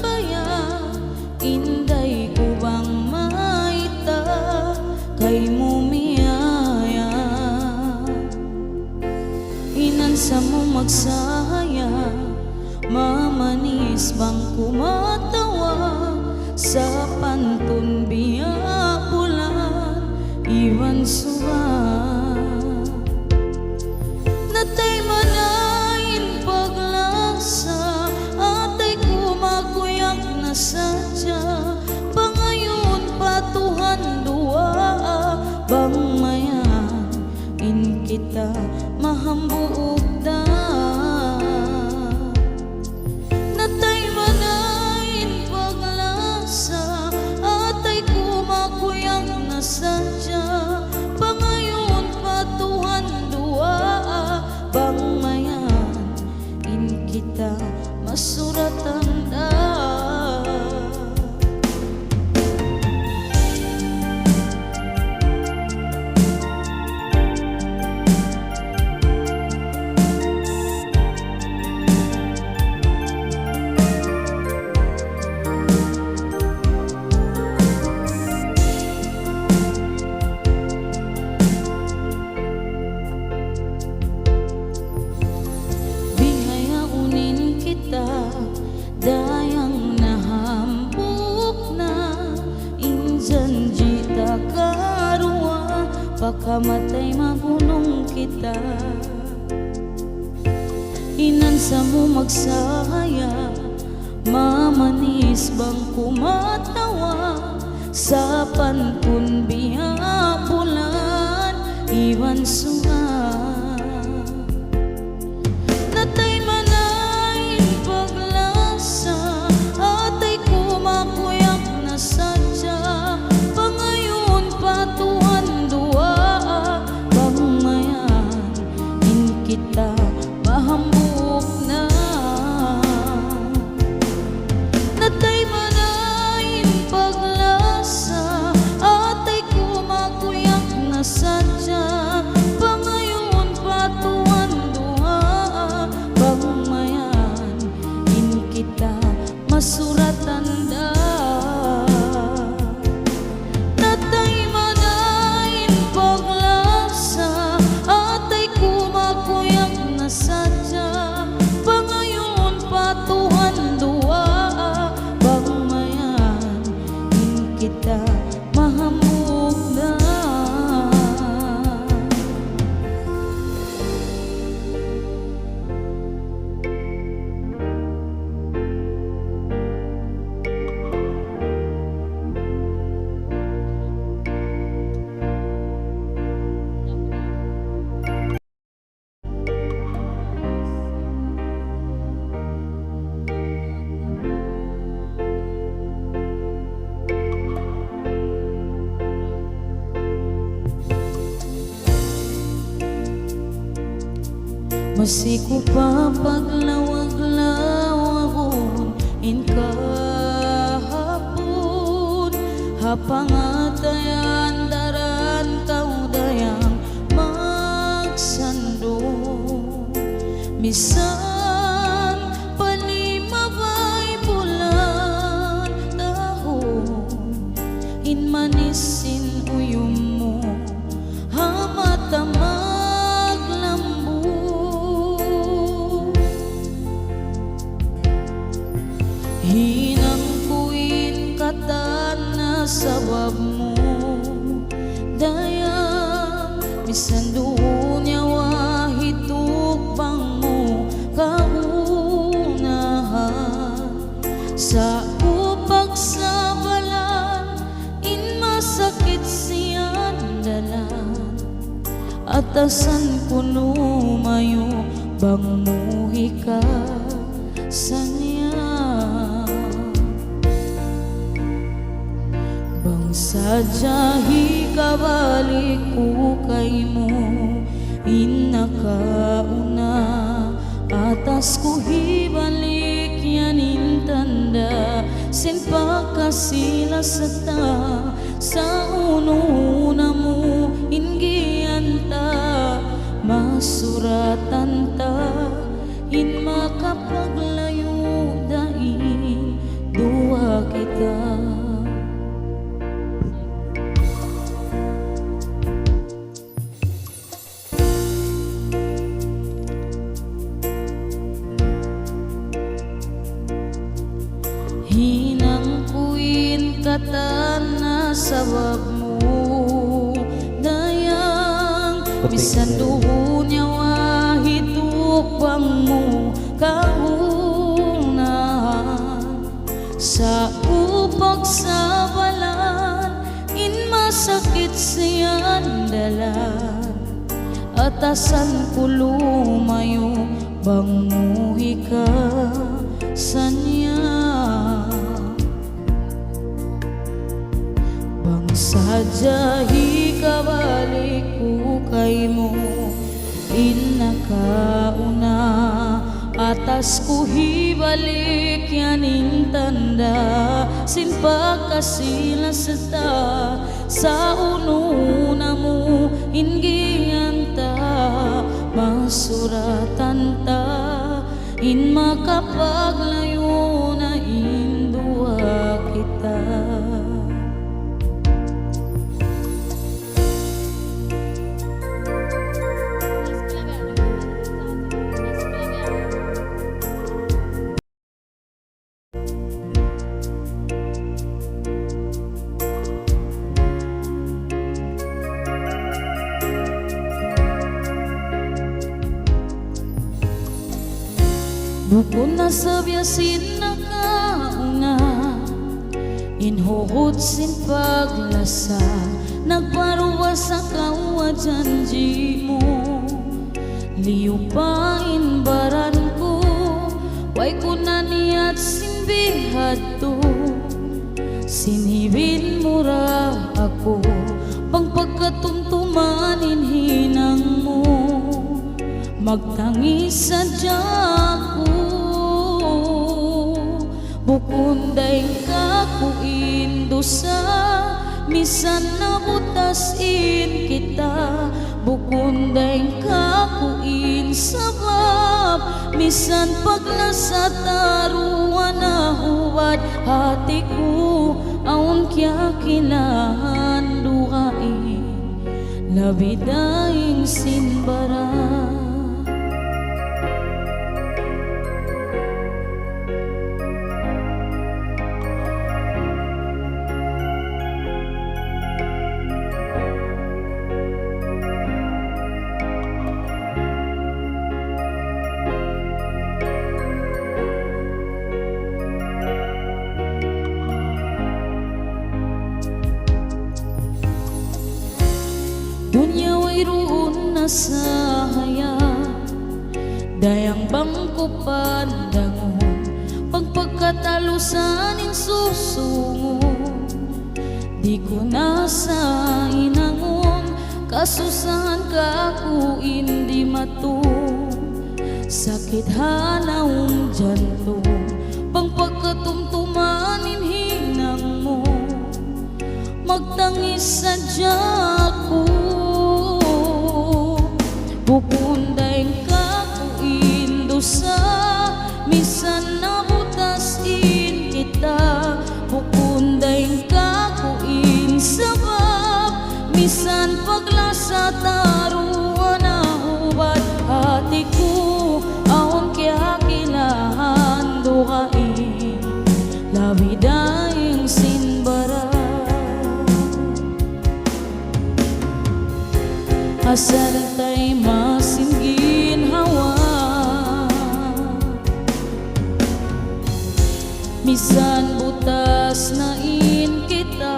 baya, inday ubang maita kay mumiyaya. Inansa mo magsaya, mamanis bang kumatawa sa pantun biya bulan iwan suwa. Natay manain paglasa, atay kumakuyak na sadya, pangayon patuhan dua bang mayan in kita mahambuog da. Natay manain paglasa, atay kumakuyak na sadya, pangayon patuhan dua bang mayan in kita masuratan da. Dayang nahambuk na injanjita karua, pakamatay magunong kita. Inansa mo magsaya, mamanis bang kumatawa sa pantun biya bulan iwan sunga. Natay manain paglasa, atay kumakuyak na sadya, pangayon patuhan dua bang mayan in kita mahambuk na. Natay manain paglasa, atay kumakuyak na sadya, pangayon patuhan dua bang mayan in kita masuratan da. Natay manain paglasa, atay kumakuyak na sadya, pangayon patuhan dua bang mayan in kita mahamog na. Masiko pa paglawag-lawahon in kahapon, hapangatayan daran kaudayang magsando. Misan panimabay bulan dahon, in manisin uyum mo hamatama. Hinangkuin katan na sabab mo, dayang bisan doon yawa hitukbang mo kaunahan. Sa upag sa balan, in masakit siyan dalan, atasan ko numayo bang muhi ka sa niya. Bang sadyahi kabalik ko kay mo, inakauna atas ko hibalik yanin tanda, sin pakasila sa ta sa una mo inggian ta, masuratan ta in makapaglayo dai kita. Hinangkuin kata na sabab mo dayang bisan duho nyawa hitukbang mo kaunahan sa upag sa balan in masakit siyan dalan atasan ko lumayo banguhi ka sanya bang sadyahi kabalik ko kay mo inakauna atas ko hibalik yaning tanda sin pagkasilasata sa ununa mo ingiyanta masuratan ta in makapaglayo na indua kita. Bukod na sa biyasin na kauna inhuhod sin paglasa nagparuwa sa kawajanji mo liupain baran ko way ko na niyat sinbihad to sinibin mo ra ako pang pagkatumtumanin hinang mo magtangis sadya ko bukunday ka ko indusa misan nabutasin kita bukunday ka ko insabab misan paglasa taruan na huwad hati ko aun kya kilahan duhain labidaing sinbaran. Dunya way roon na sa haya dayang bangko pandangon pagpagkatalusanin susungo di ko na sa inangon kasusahan ka ko hindi matong sakit hanawong jantong pagpagkatumtumanin hinang mo magtangis sadya ko bukunday ka ko indusa misan nabutasin kita bukunday ka ko insabab misan paglasa taruan na hubad hati ko aon kya kilahan duhain labidaing sinbara asal tay masinggin hawa misan butas na in kita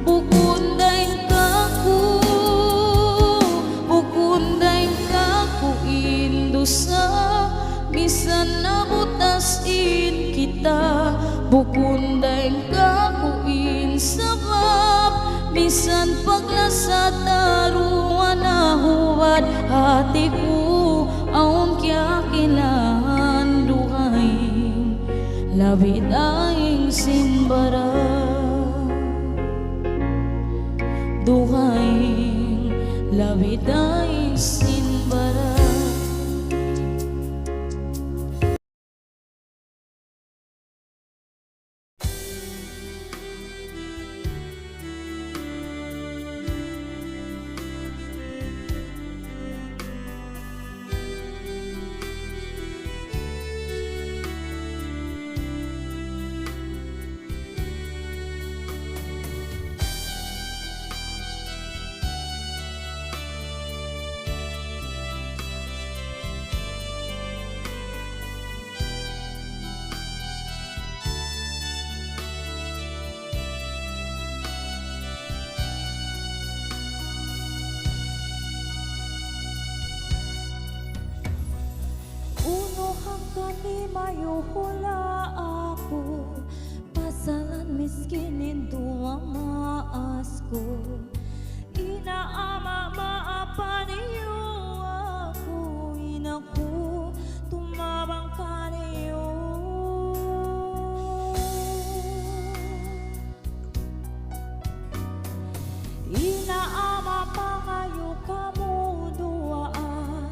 bukunday ka ko indusa misan nabutas in kita bukunday ka ko insabab bisan paglasa taruan na huwad hati ko aon kya kilahan duhain labidaing sinbara duhain labidaing sinbara. mayo hula aku pasalan miskinin tua maas ko inaama maapa niyo ako inaku tumabang ka niyo inaama pa kayo kamu duaan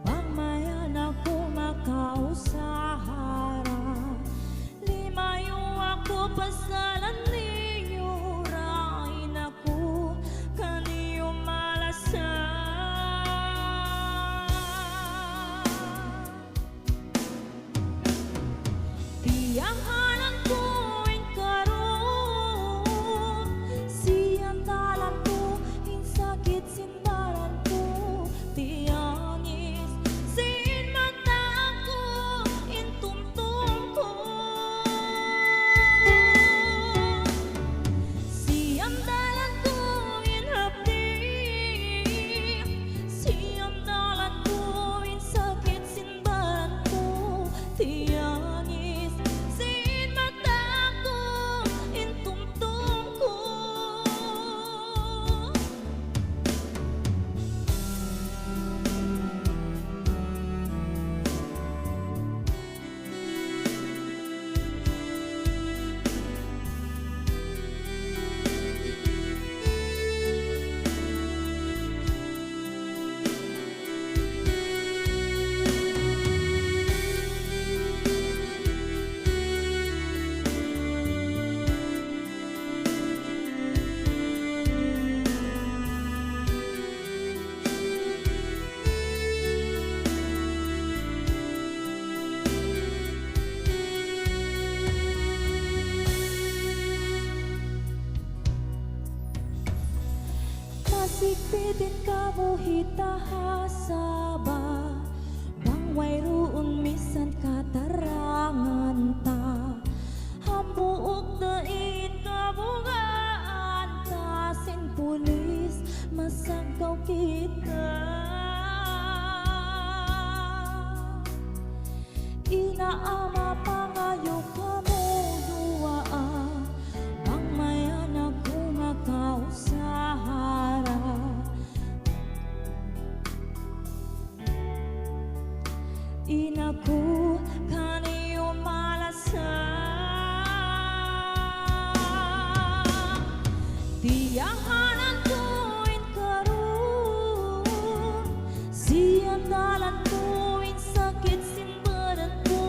pangmayan ako makausahara limayo ako pasalan niyo rain ako kaniyo malasa tiyahanan ko in karon siyang dalan ko in sakit simbaran ko tiyangis sin mata ko in tumtum ko siyang dalan ko in hapdi siyang dalan ko in sakit simbaran ko tiyangis sin mata ko in tumtum ko Masikpitin ka buhita hasaba bang wayroon misan katarangan ta hambuok dain kabugaan ta sin pulis masangkaw kita inaama pangayo kamo duaa bang mayan ako makausahara inaku kaniyo malasa tiyahanan ko in karon siyang dalan ko in sakit simbaran ko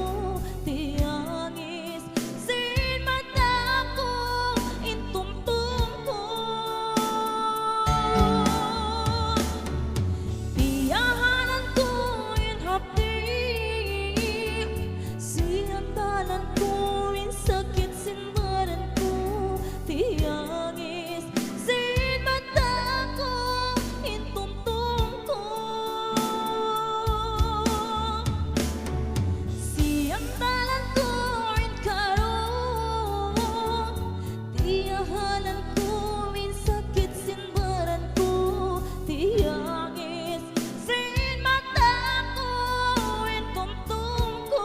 tiyangis sin mata ko in tumtum ko tiyahanan ko in hapdi siyang dalan ko in sakit simbaran ko tiyangis sin mata ko in tumtum ko siyang dalan ko in karon tiyahanan ko in sakit simbaran ko tiyangis sin mata ko in tumtum ko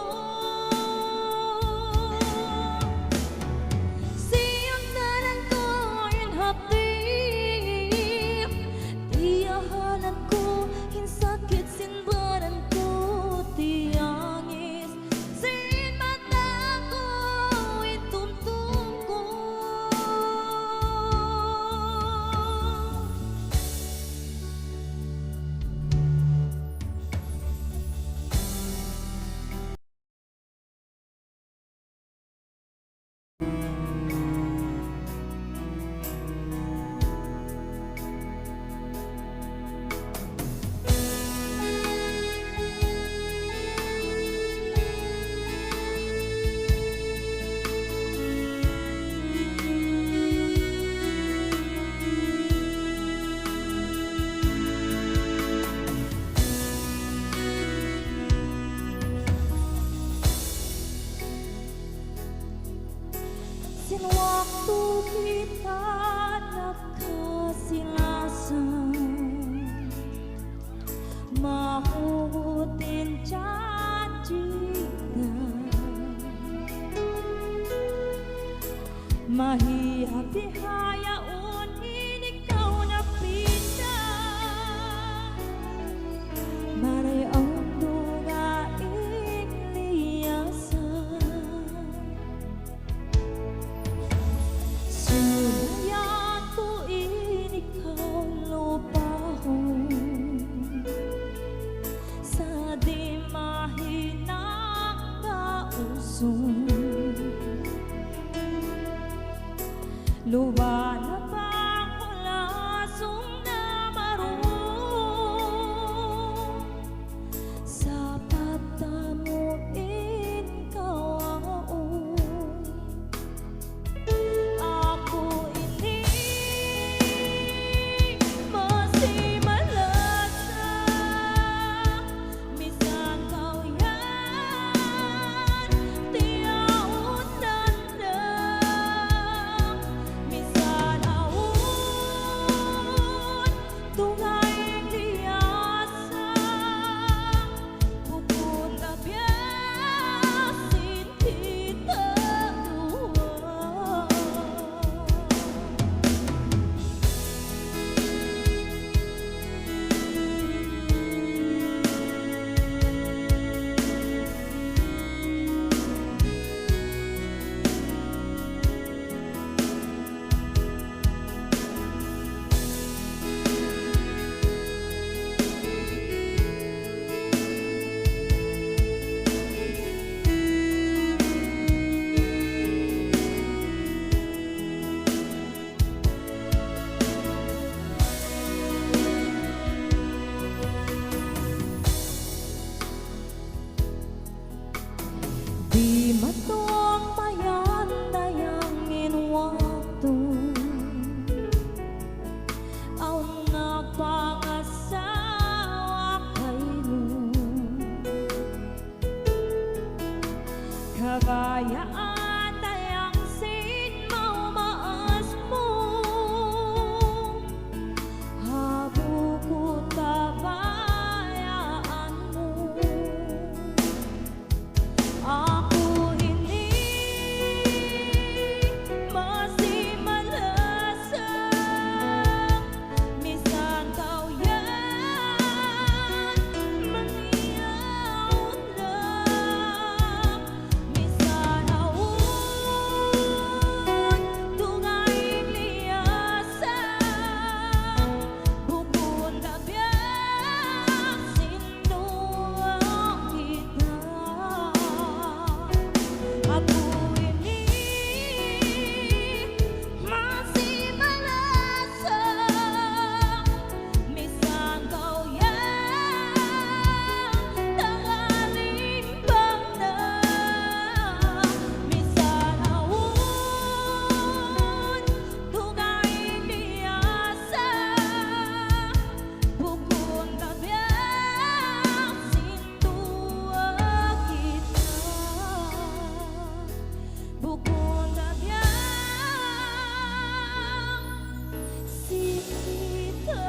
siyang dalan ko in hapdi tiyahanan ko in sakit simbaran ko tiyangis sin mata ko in tumtum ko sin waktu kita nakasilasan mahutin janji Mahihayaon ikaw na pinda Maray ang dugaing liyasan Sulayan tuin ikaw lupahon Sa di mahinang kauson Lumalabang kulasong na maroon Sa patamuin kawaon Ako ini masimalasa Misan kau yan tiyaunan na Misan aun tungay liasa Bukod na biyasin kita dua Di matong mayan dayangin waktu Ang nagpangasawa kayo Kagayaan dayang sin maumaas mo Habuko tabayaan mo Ako ini masimalasa Misan kau yan maniyaon lang Misan aun tungay liasa Bukod na biyasin doang kita Ako ini masimalasa Misan kau yan tangalimbang na Misan aun tungay liasa Bukod na biyasin dua kita Bukod na biyasin kita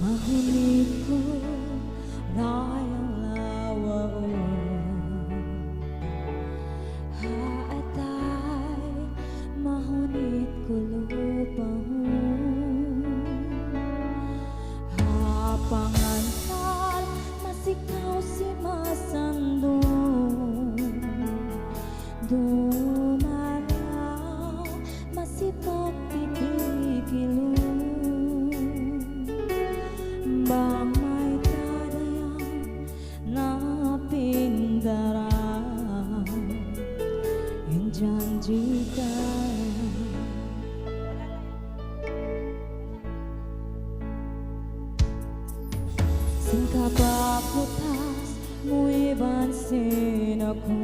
Mahunit ko rayang lawaon Haatay mahunit ko lupahon Hapangansal masikaw si masandong Dumalaw masipag pipikilong Bang may kadayang napindarang Yung janji ka Singkapaputas mo ibansin ako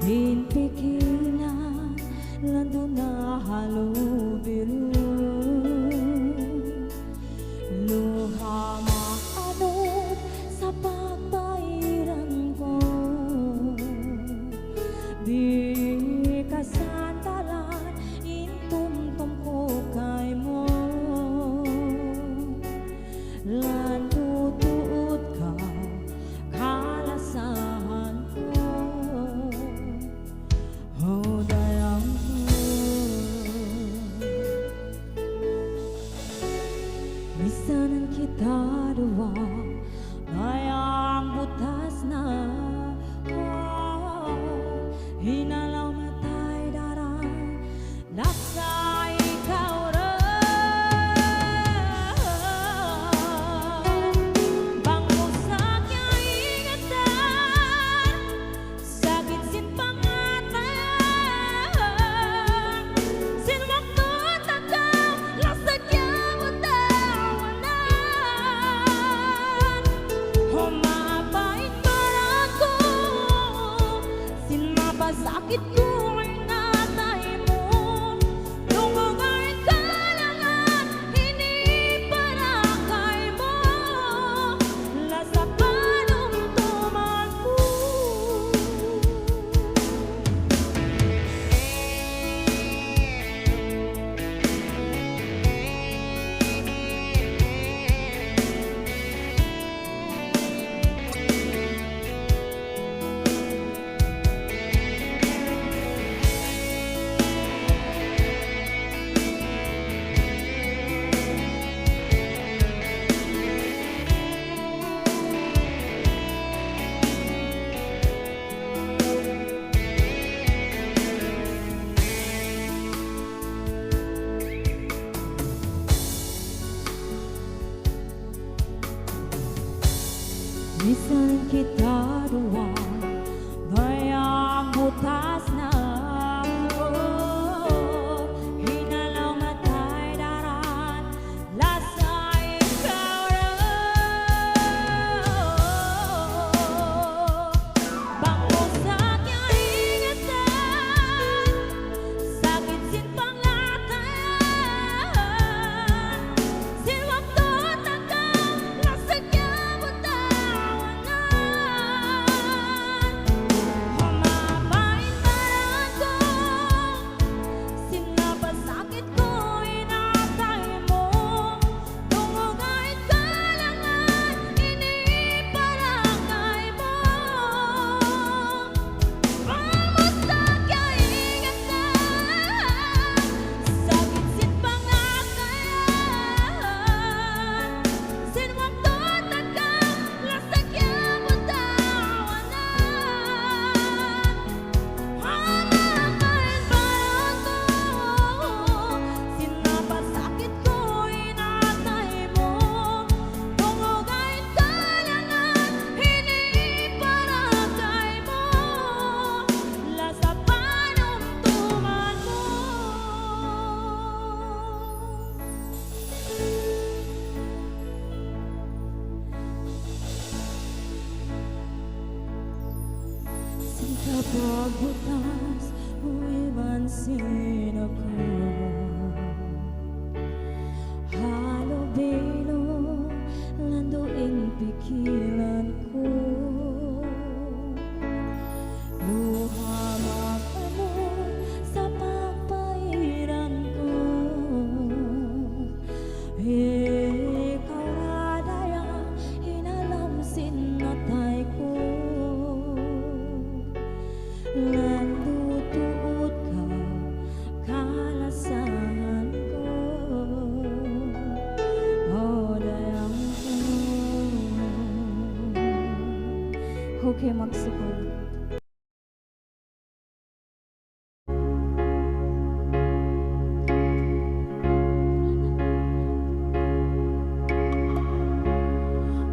Hinpikilan lando na halubilo Luha maanod sa pagpairan sakit ko ay natay mo. Lumugay ka lang at hiniparakay mo. Lasa panumtuman mo. Minsan kita doang bayang butas na ako. Hinalaw matay daran lasa ikaw raw. Bango sa aking ingatan, sakit sin panglatayan. Sin waktu takang lasakya kapag butas umibansin ako, halubilo landuing pikiran ko. Luhamak mo sa pagpairan ko. Ikaw radaya hinalamsin natay ko. Nandutuot ka, kalasahan ko. Oh, dayang ko. Okay, magsukod.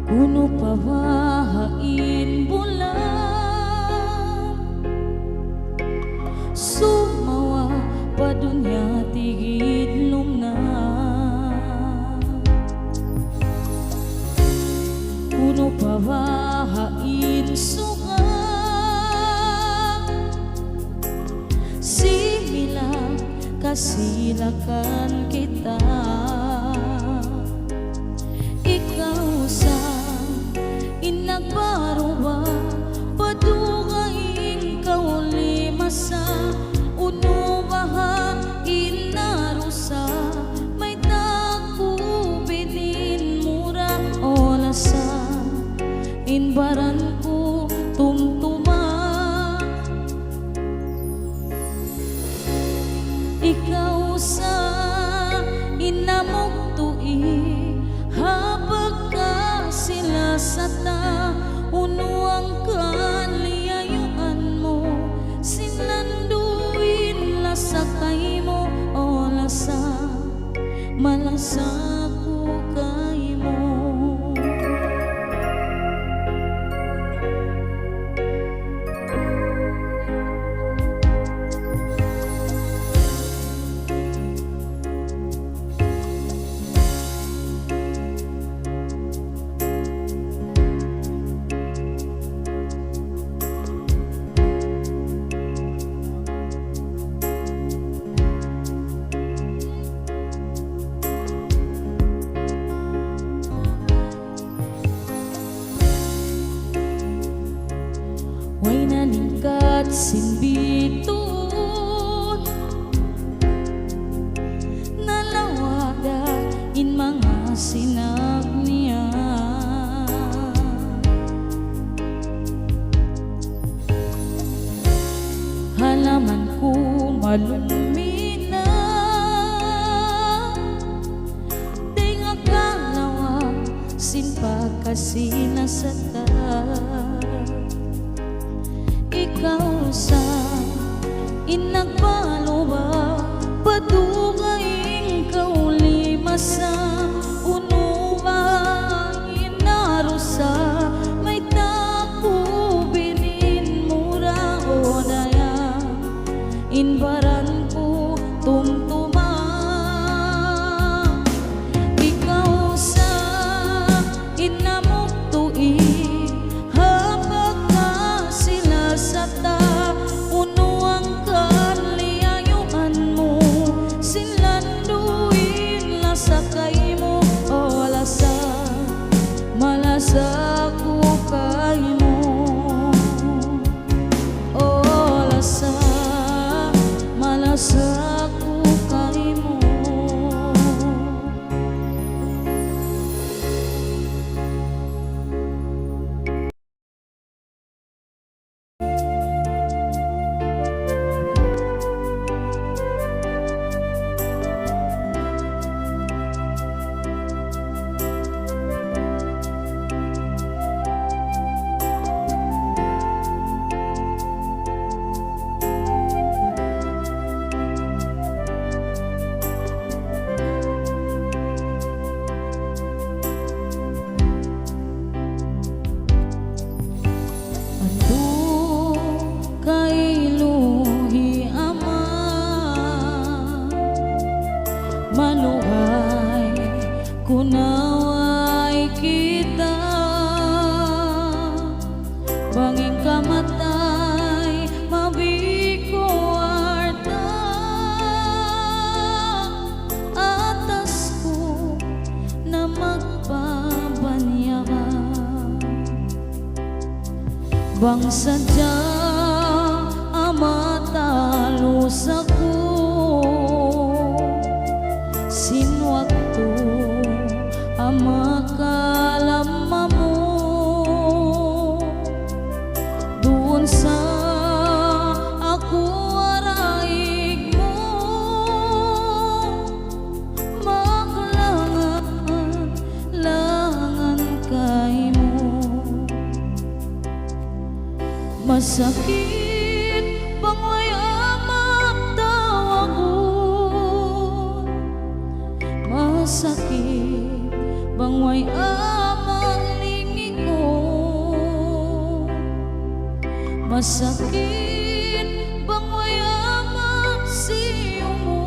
Kuno pawahain bulan, sumawa pa dunya tigid lumna. Kuno pawahain suga, simila kasilakan kita. Ikaw sa inagbaruwa padugaing kaulimasa, unubaha inarusa may takubinin mura olasa inbaran ko tumtuma. Ikaw sa inamok tui habag ka sila sa ta, unuang kaliyayuan mo sinlanduin lasakay mo o lasa malasa ko kay mo. sinbiton nalawada in mga sinag niya. Halaman ko malumina di nga kalawa sinpakasinasata. Ikaw sa inagpaluwa padugaing kaulimasa unuang inarusa may takubinin mura o daya inbaran ko tumtuma. Ikaw sa inamok tuig habag ka sila sa ta unuang kanliayuan mo sinlanduin lasakay mo o lasa malasa ko kay mo o lasa malasa ko kay mo. Manuhay kunaway kita banging kamatay mabiko arta atas ko na magpabanyakan bang sadya amatalus ako sinwakto ang makalama mo doon sa ako araig mo maglangan kay mo masakit bang wayamak tawagon masakit bang way amang lingingon masakit bang way amang siyo mo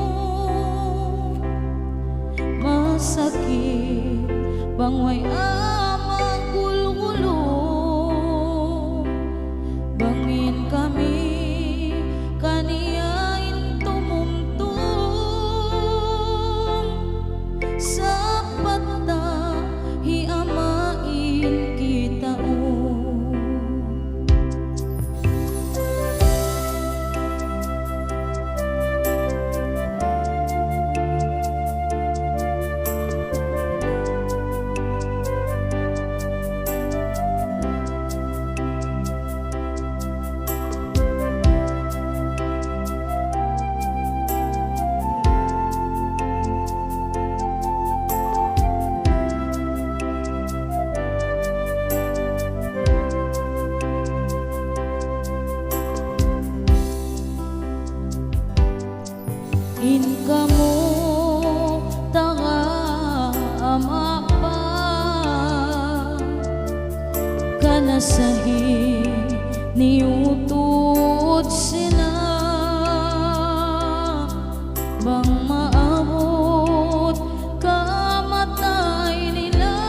masakit bang way amang gulgulo bangin kami kaniyain tumumtum sapat na hiamain kita in kamo tanga ama pa kanasahi niutod sila bang maabot kamatay nila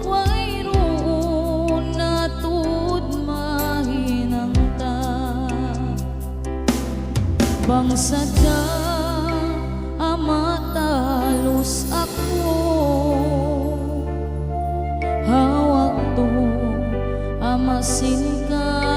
wayroon na tud mahinangta bang sadya amatalus ako hawak to amasin ka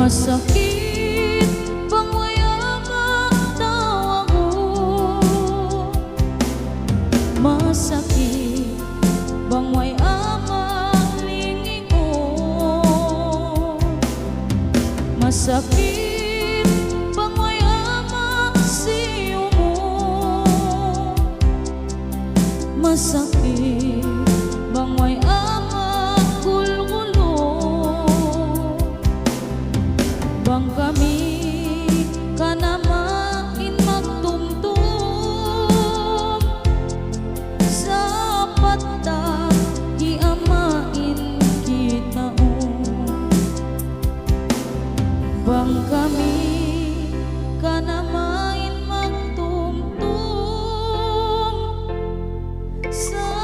Masakit bang mayaman tawa mo? Masakit bang mayaman lingi mo? Masakit bang mayaman siyo mo? Masakit bang mayaman gulgulo? Bang kami ka naman magtumtum sa pata iamain kita bang kami ka naman magtumtum sa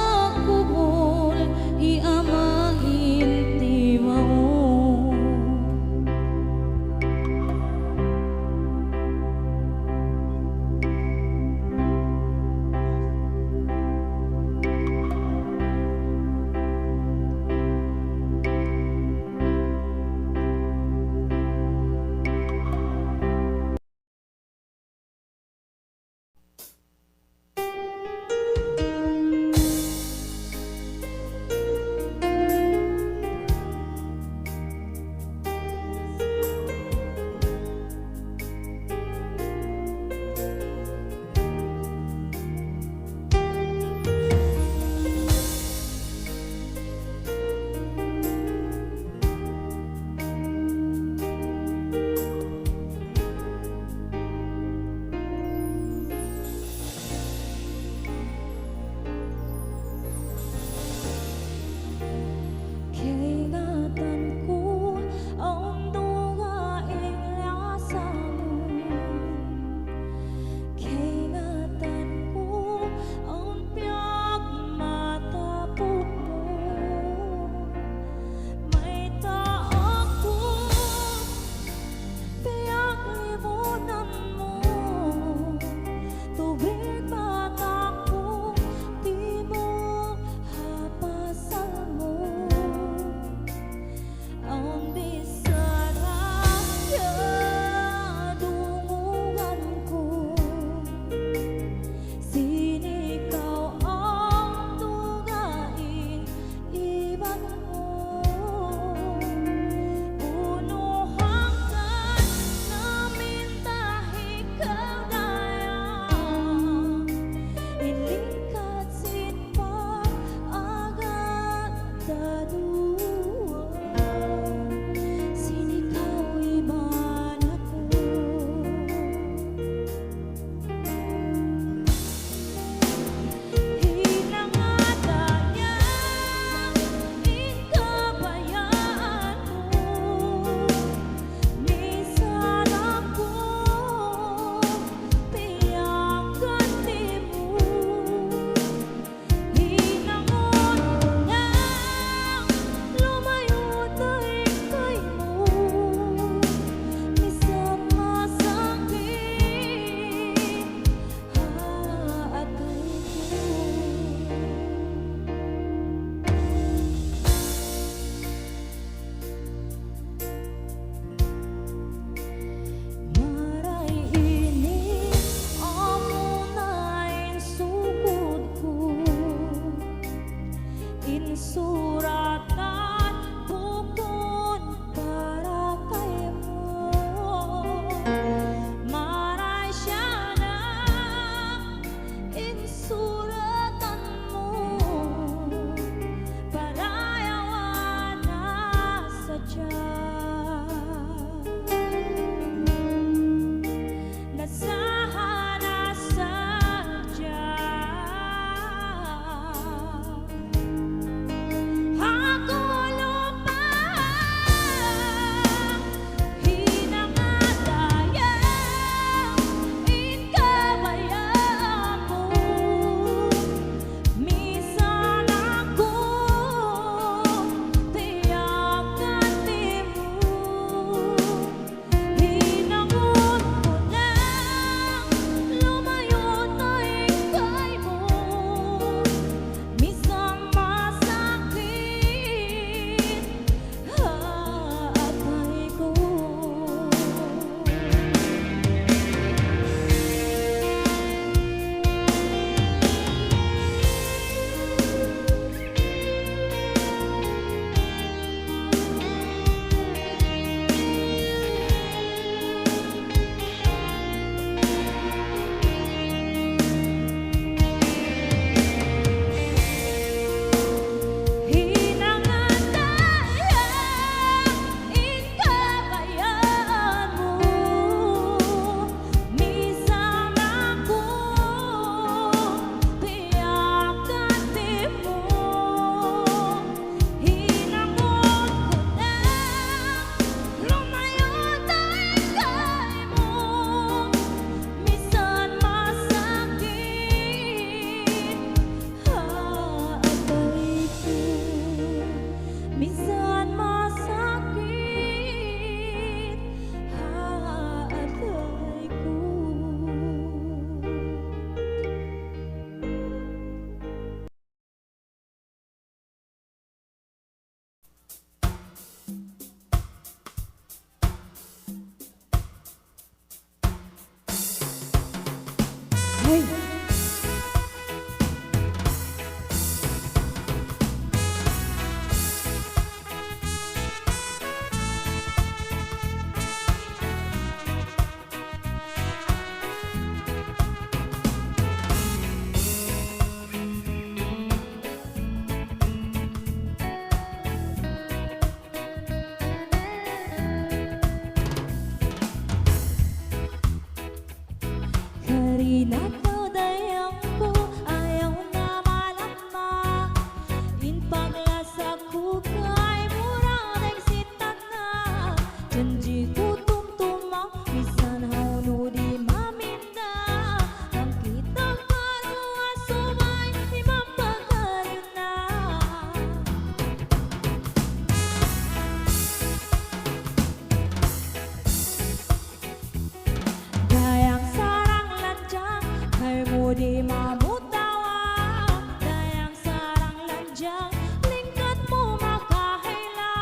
di mamutawa dayang sarang lanjang lingkatmu makahila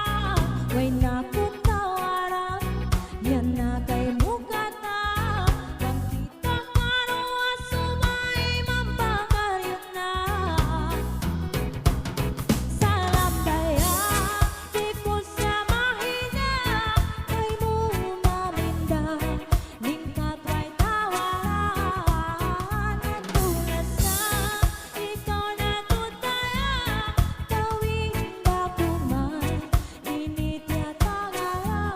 way nakutawaran yan na kay mukata kang kita karua sumay mampakaryot na salam daya di ko sa mahina kay mo maminda lingkat way tawaran at tulas na ikaw na tutaya tawing bakuman init yatagaran.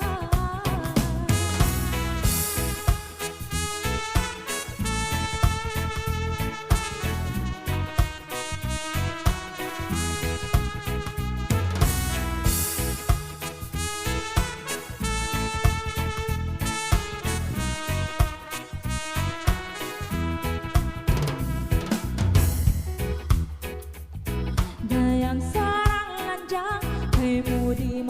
Dayang sarang lanjang kay mo di